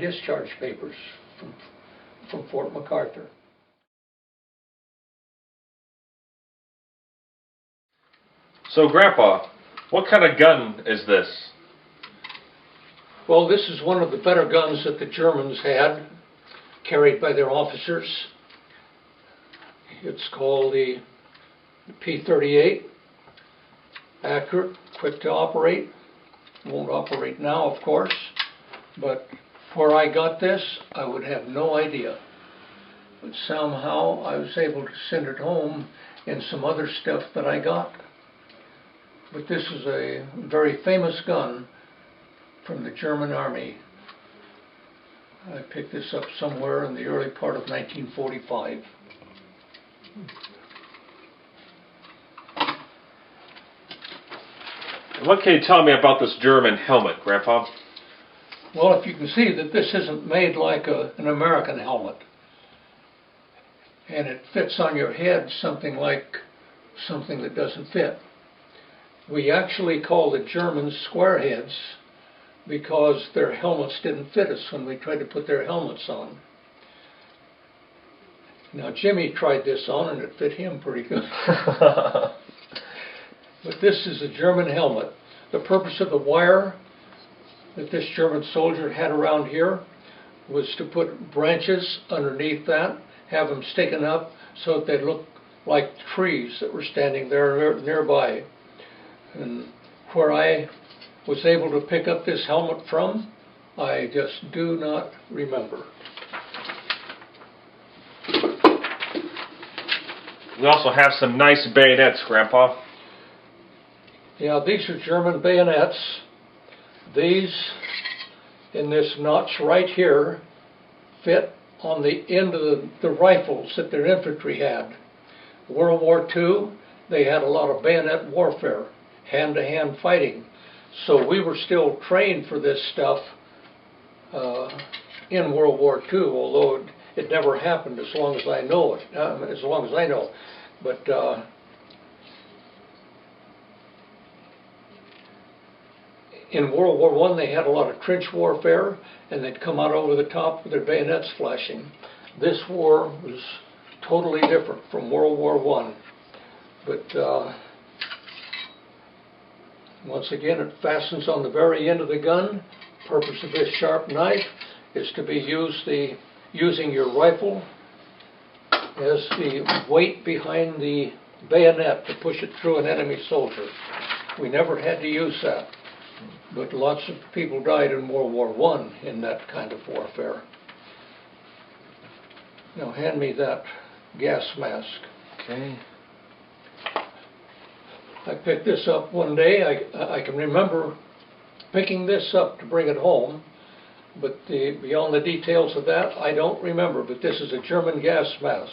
discharge papers from Fort MacArthur. So, Grandpa, what kind of gun is this? Well, this is one of the better guns that the Germans had, carried by their officers. It's called the P-38. Accurate, quick to operate. Won't operate now, of course, but where I got this, I would have no idea. But somehow I was able to send it home in some other stuff that I got. But this is a very famous gun from the German Army. I picked this up somewhere in the early part of 1945. What can you tell me about this German helmet, Grandpa? Well, if you can see that this isn't made like an American helmet, and it fits on your head something like something that doesn't fit. We actually call the Germans squareheads because their helmets didn't fit us when we tried to put their helmets on. Now Jimmy tried this on and it fit him pretty good. But this is a German helmet. The purpose of the wire that this German soldier had around here was to put branches underneath that, have them sticking up so that they looked like trees that were standing there nearby. And where I was able to pick up this helmet from, I just do not remember. We also have some nice bayonets, Grandpa. Yeah, these are German bayonets. These, in this notch right here, fit on the end of the rifles that their infantry had. World War II, they had a lot of bayonet warfare, hand-to-hand fighting. So we were still trained for this stuff in World War II, although it never happened as long as I know it, as long as I know. But in World War I, they had a lot of trench warfare, and they'd come out over the top with their bayonets flashing. This war was totally different from World War I. But once again, it fastens on the very end of the gun. The purpose of this sharp knife is to be using your rifle as the weight behind the bayonet to push it through an enemy soldier. We never had to use that. But lots of people died in World War I in that kind of warfare. Now hand me that gas mask. Okay. I picked this up one day. I can remember picking this up to bring it home, but beyond the details of that, I don't remember. But this is a German gas mask.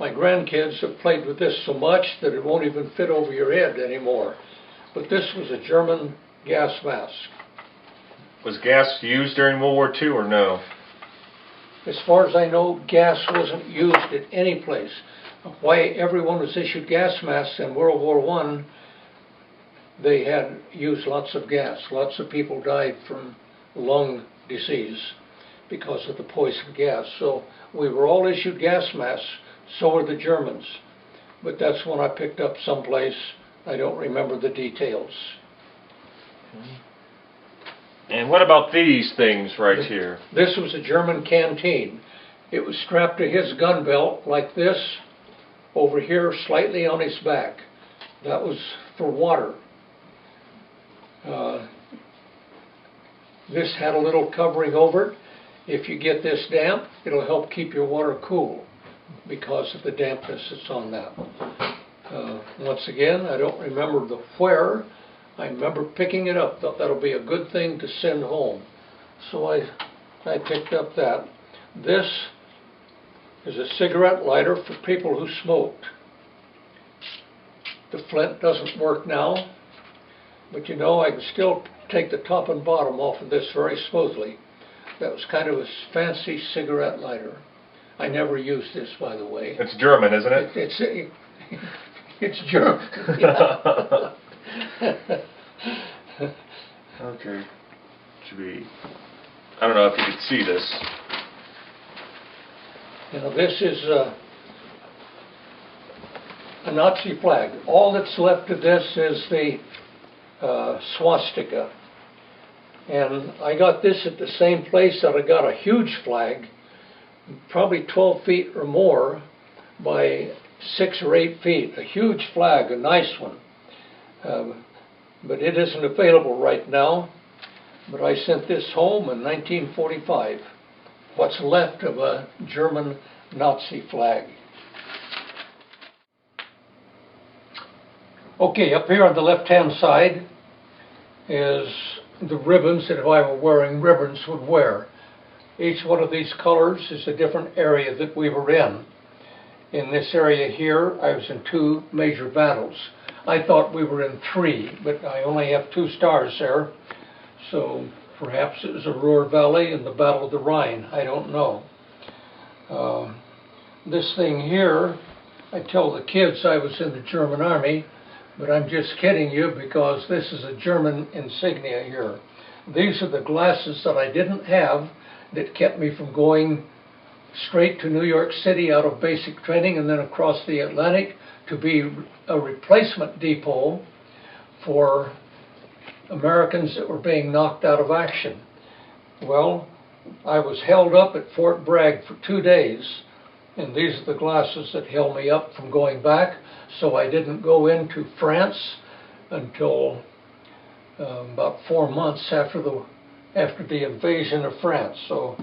My grandkids have played with this so much that it won't even fit over your head anymore. But this was a German gas mask. Was gas used during World War II or no? As far as I know, gas wasn't used at any place. Why everyone was issued gas masks in World War I, they had used lots of gas. Lots of people died from lung disease because of the poison gas. So we were all issued gas masks, so were the Germans. But that's one I picked up someplace. I don't remember the details. And what about these things right here? This was a German canteen. It was strapped to his gun belt like this, over here slightly on his back. That was for water. This had a little covering over it. If you get this damp, it'll help keep your water cool because of the dampness that's on that. Once again, I don't remember the where. I remember picking it up. Thought that'll be a good thing to send home. So I picked up that. This is a cigarette lighter for people who smoked. The flint doesn't work now, but you know, I can still take the top and bottom off of this very smoothly. That was kind of a fancy cigarette lighter. I never used this, by the way. It's German, isn't it? It's German. Yeah. Okay. Should be I don't know if you can see this. You know, this is a Nazi flag. All that's left of this is the swastika. And I got this at the same place that I got a huge flag, probably 12 feet or more by 6 or 8 feet. A huge flag, a nice one. But it isn't available right now. But I sent this home in 1945. What's left of a German Nazi flag. Okay, up here on the left-hand side is the ribbons that if I were wearing ribbons would wear. Each one of these colors is a different area that we were in. In this area here, I was in 2 major battles. I thought we were in 3, but I only have 2 stars there. So perhaps it was the Ruhr Valley and the Battle of the Rhine. I don't know. This thing here, I tell the kids I was in the German Army, but I'm just kidding you because this is a German insignia here. These are the glasses that I didn't have that kept me from going straight to New York City out of basic training and then across the Atlantic to be a replacement depot for Americans that were being knocked out of action. Well, I was held up at Fort Bragg for 2 days, and these are the glasses that held me up from going back, so I didn't go into France until about 4 months after the invasion of France. So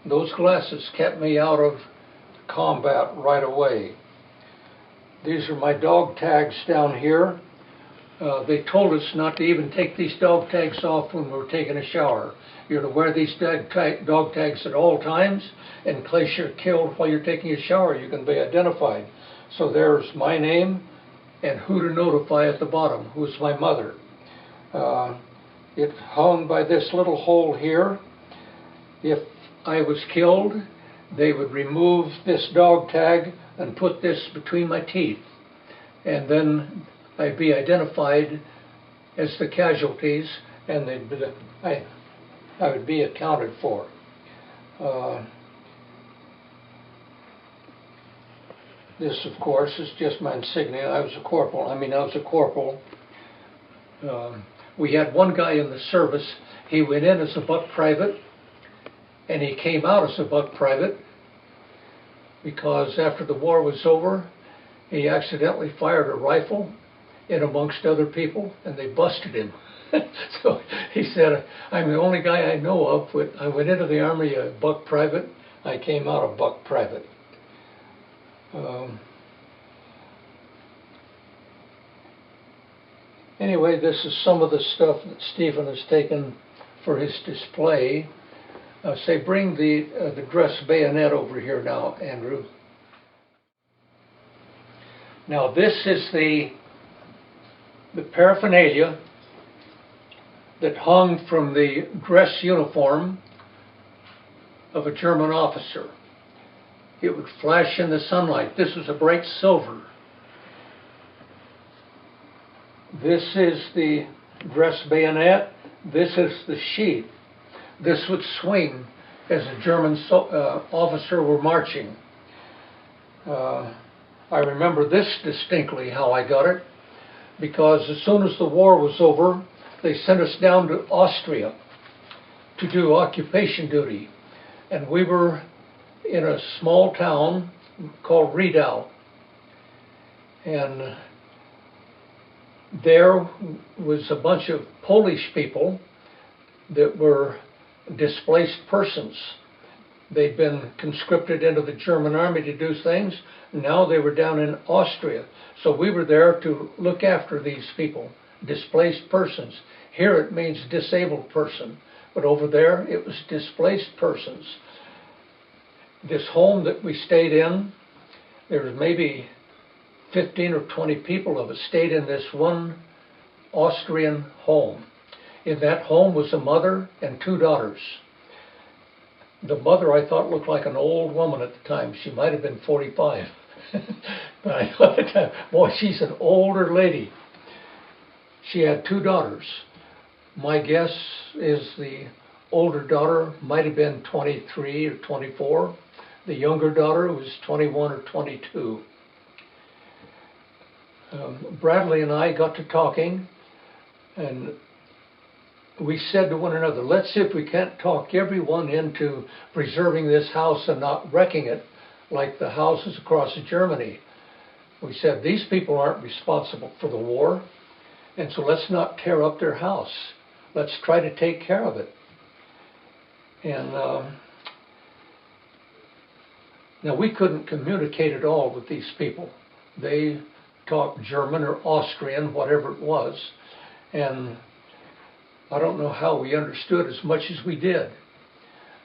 those glasses kept me out of combat right away. These are my dog tags down here. They told us not to even take these dog tags off when we were taking a shower. You're to wear these dog tags at all times, in case you're killed while you're taking a shower, you can be identified. So there's my name and who to notify at the bottom, who's my mother. It hung by this little hole here. If I was killed, they would remove this dog tag and put this between my teeth. And then I'd be identified as the casualties, and I would be accounted for. This, of course, is just my insignia. I was a corporal. We had one guy in the service. He went in as a buck private, and he came out as a buck private because after the war was over, he accidentally fired a rifle in amongst other people, and they busted him. So he said, I'm the only guy I know of. I went into the Army a buck private. I came out a buck private. Anyway, this is some of the stuff that Stephen has taken for his display. Say, bring the dress bayonet over here now, Andrew. Now this is the paraphernalia that hung from the dress uniform of a German officer. It would flash in the sunlight. This was a bright silver. This is the dress bayonet. This is the sheath. This would swing as a German officer were marching. I remember this distinctly, how I got it, because as soon as the war was over, they sent us down to Austria to do occupation duty. And we were in a small town called Riedau. And there was a bunch of Polish people that were displaced persons. They'd been conscripted into the German army to do things. Now they were down in Austria. So we were there to look after these people, displaced persons. Here it means disabled person, but over there it was displaced persons. This home that we stayed in, there was maybe 15 or 20 people of us stayed in this one Austrian home. In that home was a mother and 2 daughters. The mother I thought looked like an old woman at the time. She might have been 45. But I thought at the time, boy, she's an older lady. She had 2 daughters. My guess is the older daughter might have been 23 or 24. The younger daughter was 21 or 22. Bradley and I got to talking, and we said to one another, let's see if we can't talk everyone into preserving this house and not wrecking it like the houses across Germany. We said, these people aren't responsible for the war, and so let's not tear up their house. Let's try to take care of it. And now we couldn't communicate at all with these people. They talked German or Austrian, whatever it was, and I don't know how we understood as much as we did,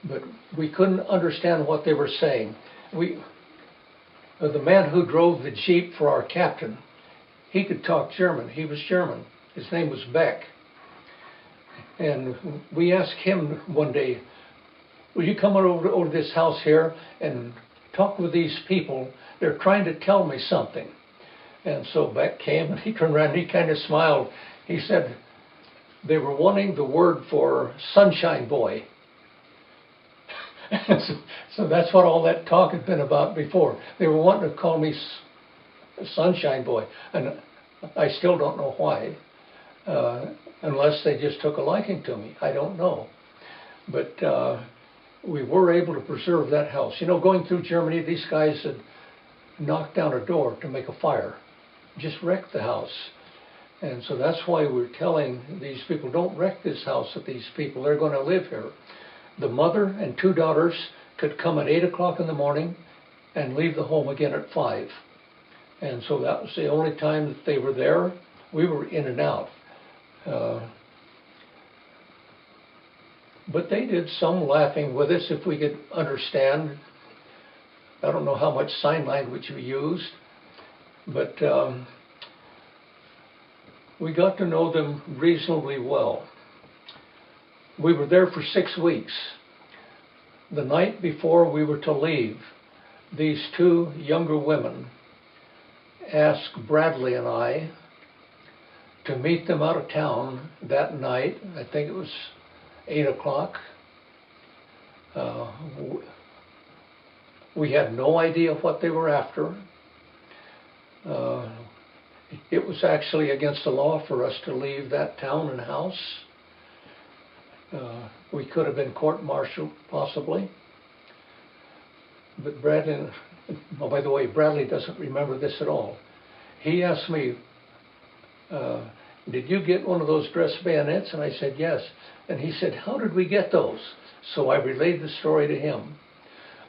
but we couldn't understand what they were saying. The man who drove the Jeep for our captain, he could talk German. He was German. His name was Beck. And we asked him one day, will you come over to this house here and talk with these people? They're trying to tell me something. And so Beck came and he turned around and he kind of smiled. He said they were wanting the word for sunshine boy. So that's what all that talk had been about before. They were wanting to call me sunshine boy. And I still don't know why, unless they just took a liking to me. I don't know. But we were able to preserve that house. You know, going through Germany, these guys had knocked down a door to make a fire. Just wrecked the house. And so that's why we're telling these people, don't wreck this house with these people. They're going to live here. The mother and two daughters could come at 8 o'clock in the morning and leave the home again at 5. And so that was the only time that they were there. We were in and out. But they did some laughing with us if we could understand. I don't know how much sign language we used, but we got to know them reasonably well. We were there for 6 weeks. The night before we were to leave, these two younger women asked Bradley and I to meet them out of town that night. I think it was 8 o'clock. We had no idea what they were after. It was actually against the law for us to leave that town and house. We could have been court-martialed, possibly. But Bradley, oh, by the way, Bradley doesn't remember this at all. He asked me, did you get one of those dress bayonets? And I said, yes. And he said, how did we get those? So I relayed the story to him.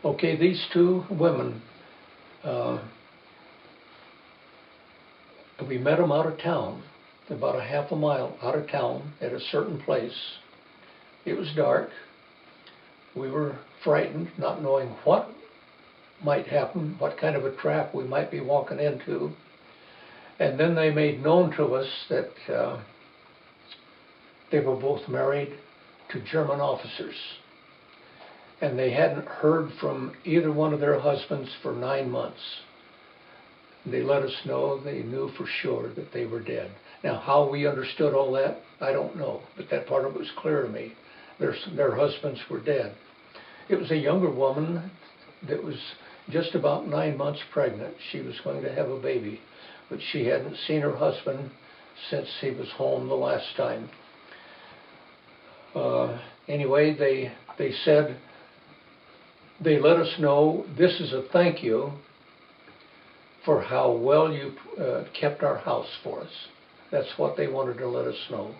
Okay, these two women, we met them out of town, about a half a mile out of town at a certain place. It was dark. We were frightened, not knowing what might happen, what kind of a trap we might be walking into. And then they made known to us that they were both married to German officers. And they hadn't heard from either one of their husbands for 9 months. They let us know they knew for sure that they were dead. Now, how we understood all that, I don't know, but that part of it was clear to me. Their husbands were dead. It was a younger woman that was just about 9 months pregnant. She was going to have a baby, but she hadn't seen her husband since he was home the last time. Anyway, they said, they let us know, this is a thank you for how well you kept our house for us. That's what they wanted to let us know.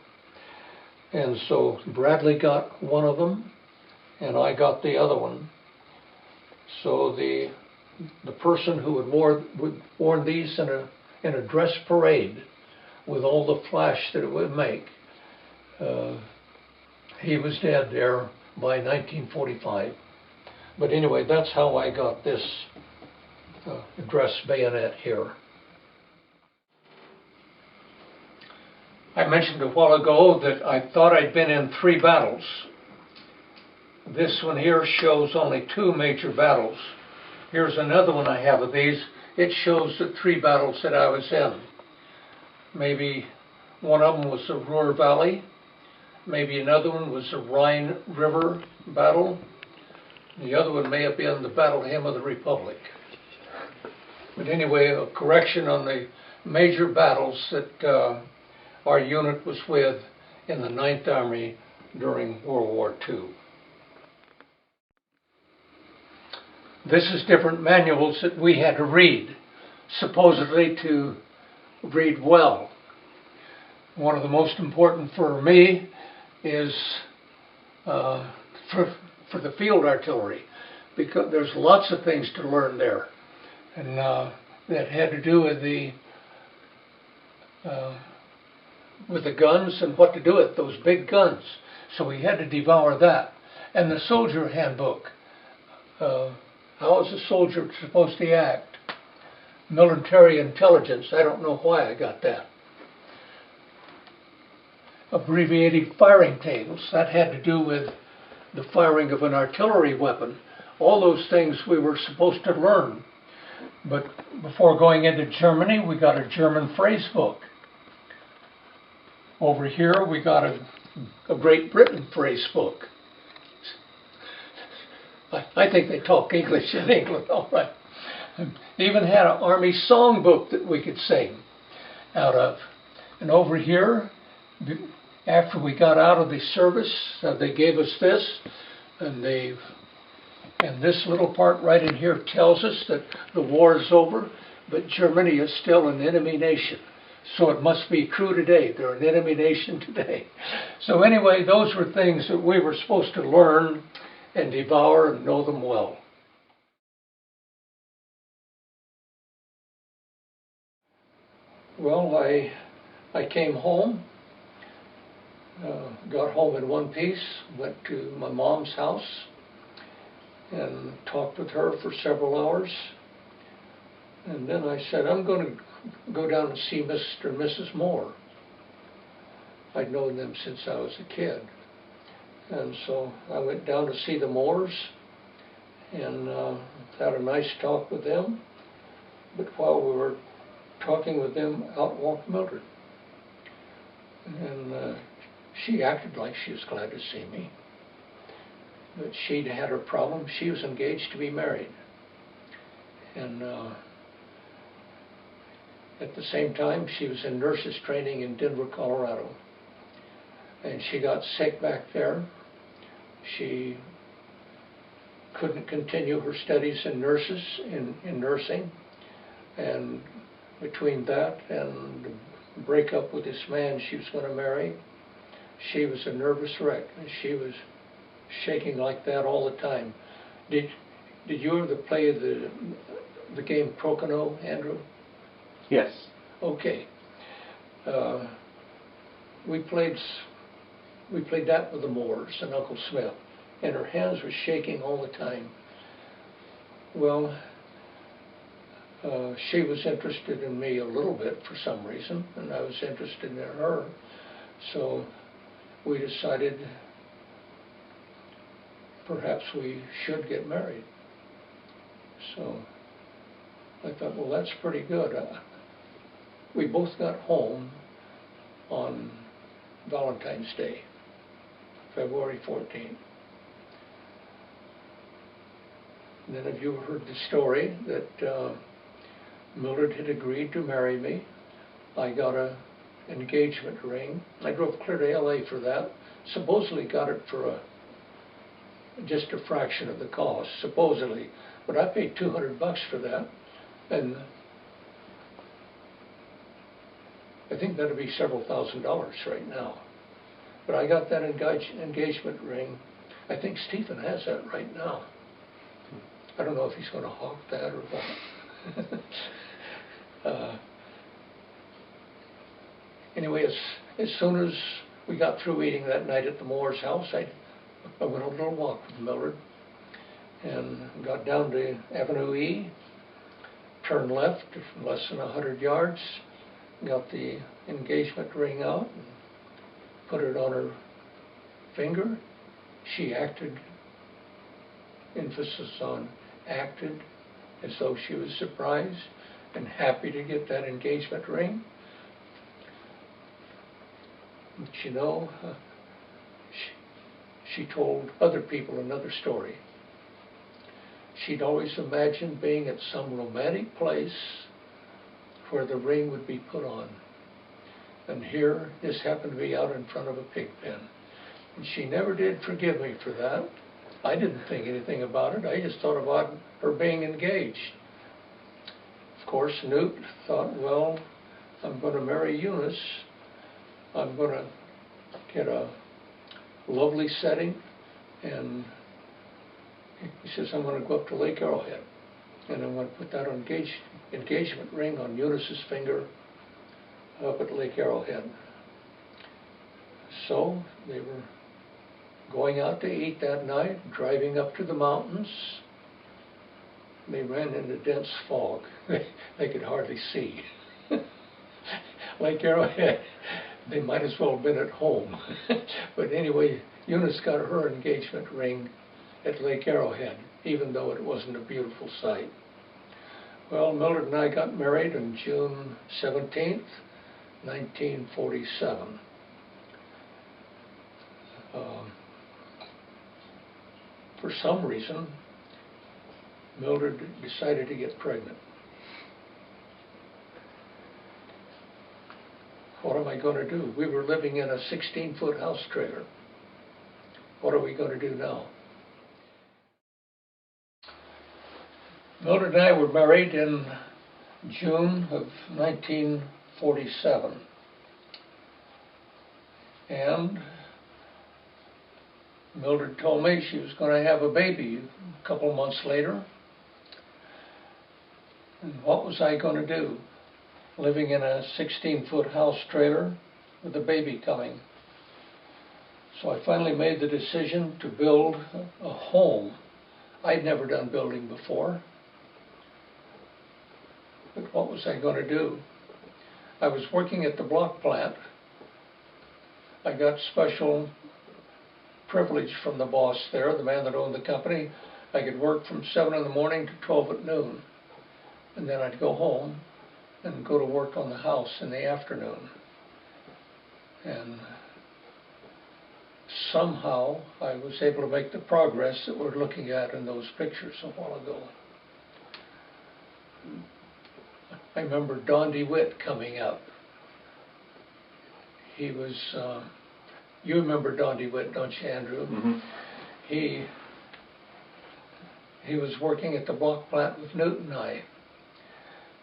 And so Bradley got one of them, and I got the other one. So the person who had worn these in a dress parade with all the flash that it would make, he was dead there by 1945. But anyway, that's how I got this dress bayonet here. I mentioned a while ago that I thought I'd been in 3 battles. This one here shows only 2 major battles. Here's another one I have of these. It shows the 3 battles that I was in. Maybe one of them was the Ruhr Valley, Maybe another one was the Rhine River battle. The other one may have been the Battle Hymn of the Republic. But anyway, a correction on the major battles that our unit was with in the 9th Army during World War II. This is different manuals that we had to read, supposedly to read well. One of the most important for me is for the field artillery, because there's lots of things to learn there, and that had to do with the guns and what to do with those big guns. So we had to devour that. And the soldier handbook. How is a soldier supposed to act? Military intelligence. I don't know why I got that. Abbreviated firing tables. That had to do with the firing of an artillery weapon. All those things we were supposed to learn. But before going into Germany, we got a German phrase book. Over here, we got a Great Britain phrase book. I think they talk English in England, all right. Even had an army song book that we could sing out of. And over here, after we got out of the service, they gave us this, and this little part right in here tells us that the war is over, but Germany is still an enemy nation. So it must be true today. They're an enemy nation today. So anyway, those were things that we were supposed to learn and devour and know them well. Well, I came home, got home in one piece, went to my mom's house and talked with her for several hours. And then I said, I'm going to go down and see Mr. and Mrs. Moore. I'd known them since I was a kid. And so I went down to see the Moores and had a nice talk with them. But while we were talking with them, out walked Mildred. And she acted like she was glad to see me. But she'd had her problem. She was engaged to be married. And at the same time, she was in nurses training in Denver, Colorado. And she got sick back there. She couldn't continue her studies in nursing. And between that and the breakup with this man she was going to marry, she was a nervous wreck. And she was shaking like that all the time. Did you ever play the game Crokinole, Andrew? Yes. Okay. We played that with the Moores and Uncle Smith, and her hands were shaking all the time. Well, she was interested in me a little bit for some reason, and I was interested in her. So we decided perhaps we should get married. So I thought, well, that's pretty good. We both got home on Valentine's Day, February 14th. And then have you heard the story that Mildred had agreed to marry me? I got an engagement ring. I drove clear to LA for that. Supposedly got it for just a fraction of the cost, supposedly. But I paid $200 for that. And I think that'd be several $1,000s right now. But I got that engagement ring. I think Stephen has that right now. I don't know if he's going to hawk that or what. Anyway, as soon as we got through eating that night at the Moore's house, I went a little walk with Mildred and got down to Avenue E, turned left less than 100 yards, got the engagement ring out and put it on her finger. She acted, emphasis on acted, as though she was surprised and happy to get that engagement ring. But you know, she told other people another story. She'd always imagined being at some romantic place where the ring would be put on. And here, this happened to be out in front of a pig pen. And she never did forgive me for that. I didn't think anything about it. I just thought about her being engaged. Of course, Newt thought, well, I'm going to marry Eunice. I'm going to get a lovely setting, and he says, I'm going to go up to Lake Arrowhead, and I'm going to put that engagement ring on Eunice's finger up at Lake Arrowhead. So they were going out to eat that night, driving up to the mountains. They ran into dense fog. They could hardly see. Lake Arrowhead, they might as well have been at home. But anyway, Eunice got her engagement ring at Lake Arrowhead, even though it wasn't a beautiful sight. Well, Mildred and I got married on June 17th, 1947. For some reason, Mildred decided to get pregnant. What am I going to do? We were living in a 16-foot house trailer. What are we going to do now? Mildred and I were married in June of 1947. And Mildred told me she was going to have a baby a couple of months later. And what was I going to do? Living in a 16-foot house trailer with a baby coming. So I finally made the decision to build a home. I'd never done building before. But what was I going to do? I was working at the block plant. I got special privilege from the boss there, the man that owned the company. I could work from 7 in the morning to 12 at noon. And then I'd go home and go to work on the house in the afternoon. And somehow I was able to make the progress that we're looking at in those pictures a while ago. I remember Don DeWitt coming up. He was, you remember Don DeWitt, don't you, Andrew? Mm-hmm. He was working at the block plant with Newt and I.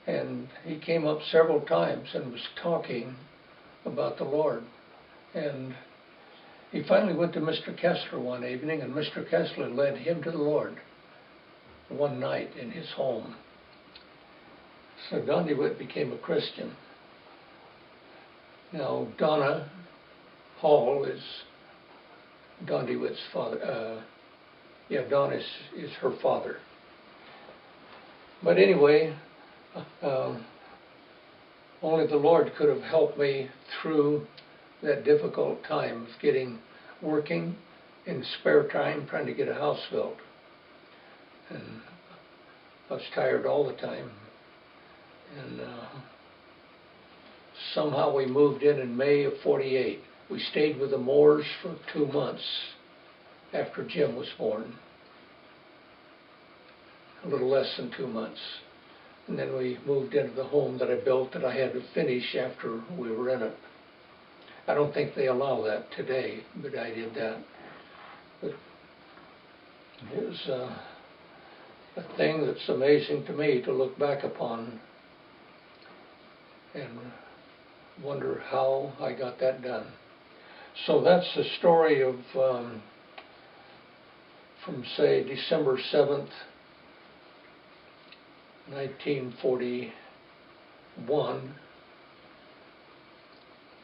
And he came up several times and was talking about the Lord. And he finally went to Mr. Kessler one evening, and Mr. Kessler led him to the Lord one night in his home. So Don DeWitt became a Christian. Now, Donna Hall is Don DeWitt's father. Don is her father. But anyway, only the Lord could have helped me through that difficult time of working in spare time, trying to get a house built. And I was tired all the time. And somehow we moved in May of '48. We stayed with the Moores for 2 months after Jim was born. A little less than 2 months. And then we moved into the home that I built that I had to finish after we were in it. I don't think they allow that today, but I did that. But it was a thing that's amazing to me to look back upon and wonder how I got that done. So that's the story of from, say, December 7th, 1941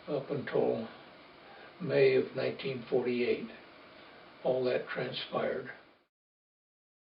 up until May of 1948. All that transpired.